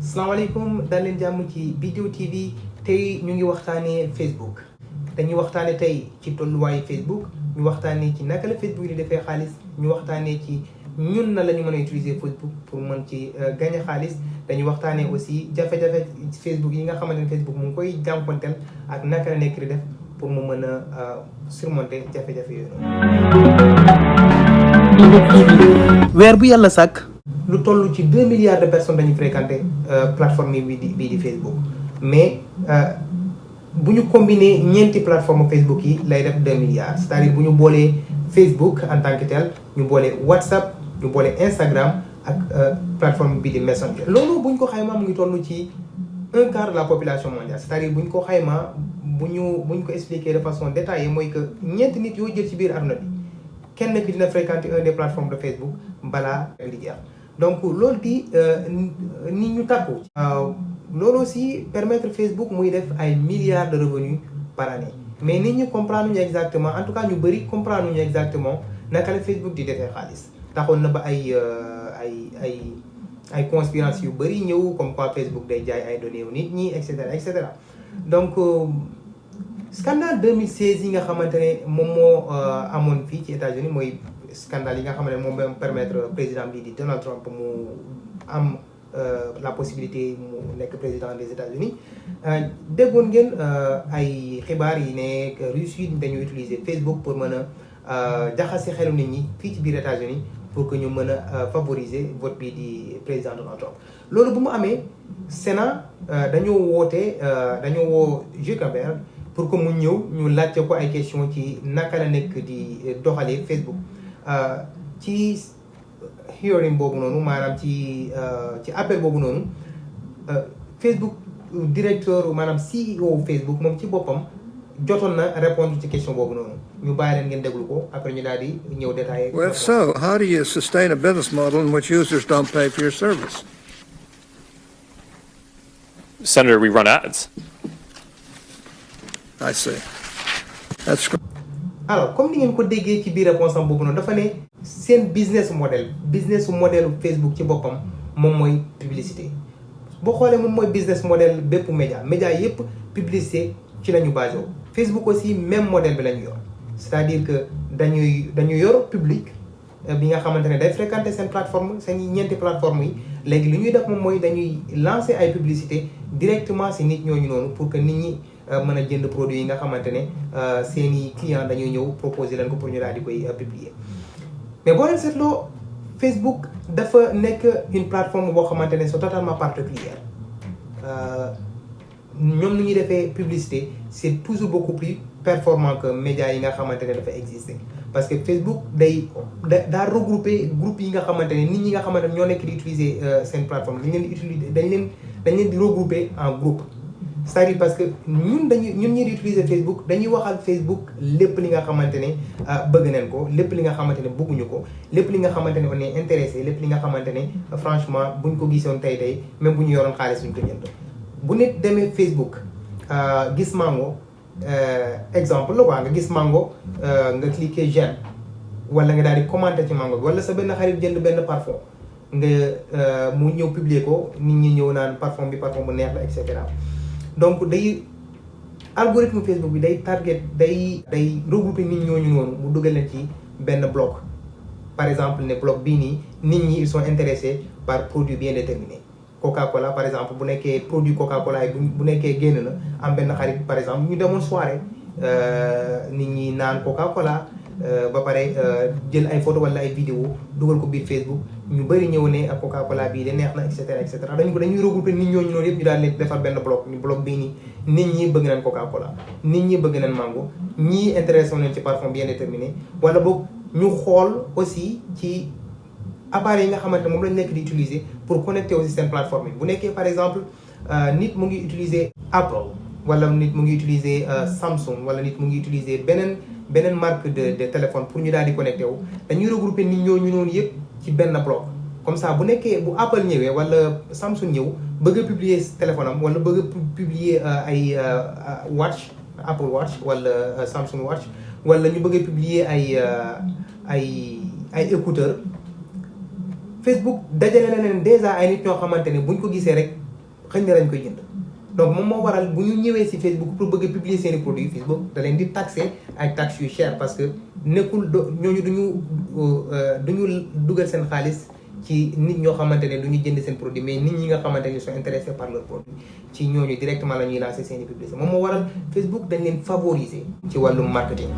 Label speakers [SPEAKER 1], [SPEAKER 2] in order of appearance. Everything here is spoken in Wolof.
[SPEAKER 1] salaamaaleykum daal leen jàmm ci Bidew TV tey ñu ngi waxtaanee Facebook dañuy waxtaanee tey ci tolluwaayu Facebook ñu waxtaanee ci naka la Facebook di defee xaalis ñu waxtaanee ci ñun na la ñu mën a utiliser Facebook pour mën ci gagner xaalis dañuy waxtaanee aussi jafe-jafe Facebook yi nga xamante ne Facebook mu ngi koy jànkuwanteel ak naka la nekk di def pour mu mën a surmonter jafe-jafe yooyu noonu. weer bu yàlla sàkk. lu toll ci 2 milliards de personnes dañuy fréquenter plateforme bii di Facebook mais bu ñu combiner ñeenti plateforme Facebook yi lay def 2 milliards c'est-à-dire bu ñu boolee Facebook en tant que tel ñu boolee WhatsApp ñu boolee Instagram ak plateforme bii di Messenger. loolu bu ñu ko xaymaa mu ngi toll ci 1/4 de la population mondiale c'est-à-dire bu ñu ko xaymaa bu ñu ko expliquer de façon détaillée mooy que ñeenti nit yoo jël ci biir àdduna bi kenn ki dina fréquenter un des plateformes de Facebook balaa di jeex. donc loolu di nit ñu tàkku. loolu aussi permettre Facebook muy def ay milliards de revenus par année mais nit ñi comprendre ñu exactement en tout cas ñu bëri comprendre ñu exactement naka la Facebook di defee xaalis taxoon na ba ay conspiration yu bëri ñëw comme quoi Facebook day jaay ay données yu nit ñi et cetera et cetera donc scandale 2016 yi nga xamante ne moom moo amoon fii ci États-Unis mooy. scandale yi nga xam ne moom mooy permettre président bi di Donald Trump mu am la possibilité mu nekk président des États-Unis déggoon ngeen ay xibaar yi ne Russie dañuy utiliser Facebook pour mën a jaxase xelu nit ñi fii ci biir États-Unis pour que ñu mën a favoriser vote bi di président Donald Trump. loolu bu mu amee Sénat dañoo woo Zuckerberg pour que mu ñëw ñu laajte ko ay question ci naka la nekk di doxalee Facebook. ci hearing boobu noonu maanaam ci appel boobu noonu Facebook directeur maanaam CEO Facebook moom ci boppam jotoon na répondre ci question boobu noonu ñu bàyyi leen ngeen déglu ko après ñu daal di ñëw détaillé.
[SPEAKER 2] Well, so how do you sustain a business model in which users don't pay for your service?
[SPEAKER 3] Senator, we run ads.
[SPEAKER 2] I see. That's great.
[SPEAKER 1] alors comme ni ngeen ko déggee ci biir réponse am boobu noonu dafa ne seen business model Facebook ci boppam moom mooy publicité boo xoolee moom mooy business model bépp média yépp publicité ci la ñu basé wu. Facebook aussi même modèle bi la ñu yor c'est-à-dire que dañuy yor public bi nga xamante ne day fréquenter seen plateforme seen ñeenti plateforme yi léegi li ñuy def moom mooy dañuy lancer ay publicité directement si nit ñooñu noonu pour que nit ñi mën a jënd produit yi nga xamante ne seeni client dañuy ñëw proposer leen ko pour ñu daal di koy publier. mais boo leen seetloo Facebook dafa nekk une plateforme boo xamante ne c'est totalement particulière ñoom nu ñuy defee publicité c'est toujours beaucoup plus performant que médias yi nga xamante ne dafa exister parce que Facebook daa regrouper groupe yi nga xamante ne nit ñi nga xamante ne ñoo nekk di utiliser seen plateforme dañ leen di regrouper en groupe. c'est-à-dire parce que ñun ñi di utiliser Facebook dañuy waxal Facebook lépp li nga xamante ne bëgg nañ ko lépp li nga xamante ne bëgguñu ko lépp li nga xamante ne on est intéressé lépp li nga xamante ne franchement buñ ko gisoon tey même bu ñu yoroon xaalis suñ ko jënd. bu nit demee Facebook gis mango exemple la quoi nga gis mango nga cliquer j'aime wala nga daal di commenter ci mango bi wala sa benn xarit jënd benn parfum nga mu ñëw publier ko nit ñi ñëw naan parfum bu neex la et cetera. donc algorithme Facebook bi day regrouper nit ñooñu noonu mu dugal leen ci benn bloc par exemple ne bloc bii nii nit ñi ils sont intéressés par produit bien déterminé Coca-Cola par exemple bu nekkee produit Coca-Cola yi bu nekkee génn na am benn xarit par exemple ñu demoon soirée nit ñi naan Coca-Cola ba pare jël ay photo wala ay vidéo dugal ko biir Facebook ñu bëri ñëw ne ak Coca-Cola bii de neex na et cetera dañuy regrouper nit ñooñu noonu yëpp ñu daal leen defar benn bloc ñu bloc bii nii nit ñi bëgg nañ Coca-Cola nit ñi bëgg nañ mango ñii intéressé nañ ci parfum bien déterminé wala boog ñu xool aussi ci appareil yi nga xamante ne moom lañ nekk di utiliser pour connecter au système plateforme yi bu nekkee par exemple nit mu ngi utiliser Apple wala nit mu ngi utiliser Samsung wala nit mu ngi utiliser beneen marque de téléphone pour ñu daal di connecté wu dañuy regrouper nit ñooñu noonu yëpp ci benn bloc comme ça bu nekkee bu Apple ñëwee wala Samsung ñëw bëgg a publier téléphone am wala bëgg a publier ay watch Apple Watch wala Samsung Watch wala ñu bëgg a publier ay écouteurs Facebook dajale na leen déjà ay nit ñoo xamante ne buñ ko gisee rek xëy na lañ koy jënd donc moom moo waral bu ñu ñëwee ci Facebook pour bëgg a publier seeni produits Facebook da leen di taxer ay taxes yu cher parce que nekkul ñooñu duñu dugal seen xaalis ci nit ñoo xamante ne du ñu jënd seen produit mais nit ñi nga xamante ne sont intéressés par leur produit ci ñooñu directement la ñuy lancer seeni publicité moom moo waral Facebook dañ leen favoriser ci wàllum marketing.